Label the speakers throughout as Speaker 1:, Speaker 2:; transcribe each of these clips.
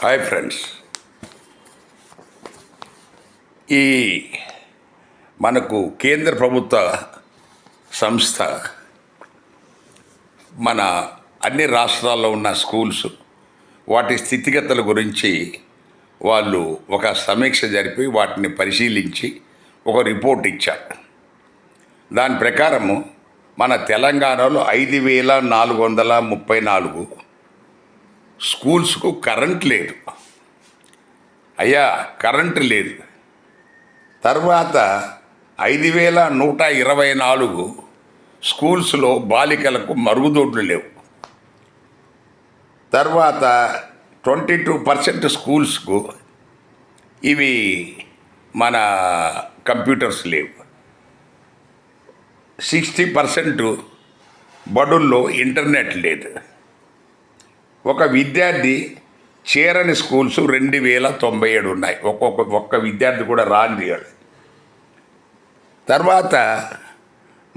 Speaker 1: Hi friends, ఈ మనకు కేంద్ర ప్రభుత్వ సంస్థ మన అన్ని రాష్ట్రాల్లో ఉన్న స్కూల్స్ వాటి స్థితిగతుల గురించి వాళ్ళు ఒక సమీక్ష జరిపి వాటిని పరిశీలించి ఒక రిపోర్ట్ ఇచ్చారు. దాని ప్రకారము మన తెలంగాణలో 5,434 స్కూల్స్కు కరెంట్ లేదు. అయ్యా, కరెంటు లేదు. తర్వాత 5,124 స్కూల్స్లో బాలికలకు మరుగుదొడ్లు లేవు. తర్వాత 22% స్కూల్స్కు ఇవి మన కంప్యూటర్స్ లేవు. 60% బడుల్లో ఇంటర్నెట్ లేదు. ఒక విద్యార్థి చేరని స్కూల్స్ 2,097 ఉన్నాయి. ఒక్క విద్యార్థి కూడా రాని. తర్వాత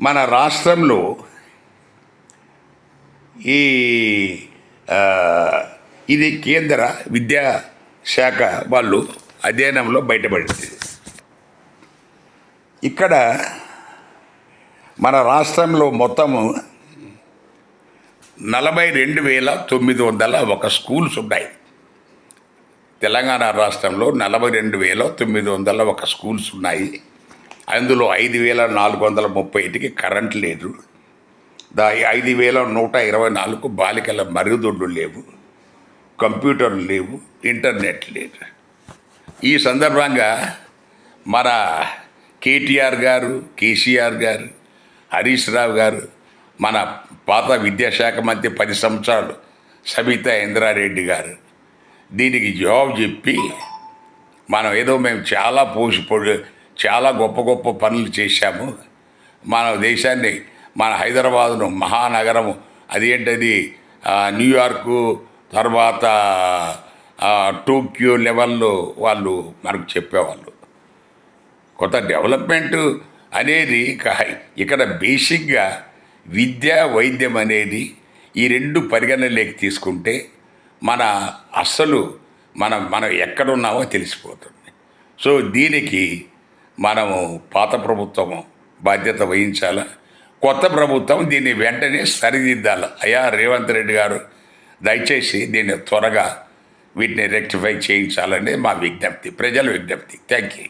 Speaker 1: మన రాష్ట్రంలో ఇది కేంద్ర విద్యాశాఖ వాళ్ళు అధ్యయనంలో బయటపడింది. ఇక్కడ మన రాష్ట్రంలో మొత్తము 42,901 స్కూల్స్ ఉన్నాయి. తెలంగాణ రాష్ట్రంలో 42,901 స్కూల్స్ ఉన్నాయి. అందులో 5,431కి కరెంట్ లేదు. 5,124 బాలికల మరుగుదొడ్లు లేవు, కంప్యూటర్లు లేవు, ఇంటర్నెట్ లేదు. ఈ సందర్భంగా మన కేటీఆర్ గారు, కేసీఆర్ గారు, హరీష్ రావు గారు, మన పాత విద్యాశాఖ మంత్రి 10 సంవత్సరాలు సబితా ఇంద్రారెడ్డి గారు దీనికి జవాబు చెప్పి మేము చాలా గొప్ప పనులు చేశాము, మన దేశాన్ని, మన హైదరాబాదును మహానగరము, అదేంటది న్యూయార్కు తర్వాత టోక్యో లెవెల్లో వాళ్ళు మనకు చెప్పేవాళ్ళు. కొత్త డెవలప్మెంట్ అనేది ఇక్కడ బేసిక్గా విద్య, వైద్యం అనేది ఈ రెండు పరిగణనలోకి తీసుకుంటే మనం ఎక్కడున్నామో తెలిసిపోతుంది. సో దీనికి మనము పాత ప్రభుత్వము బాధ్యత వహించాలా, కొత్త ప్రభుత్వం దీన్ని వెంటనే సరిదిద్దాలి. అయ్యా రేవంత్ రెడ్డి గారు, దయచేసి దీన్ని త్వరగా వీటిని రెక్టిఫై చేయించాలనే మా విజ్ఞప్తి, ప్రజల విజ్ఞప్తి. Thank you.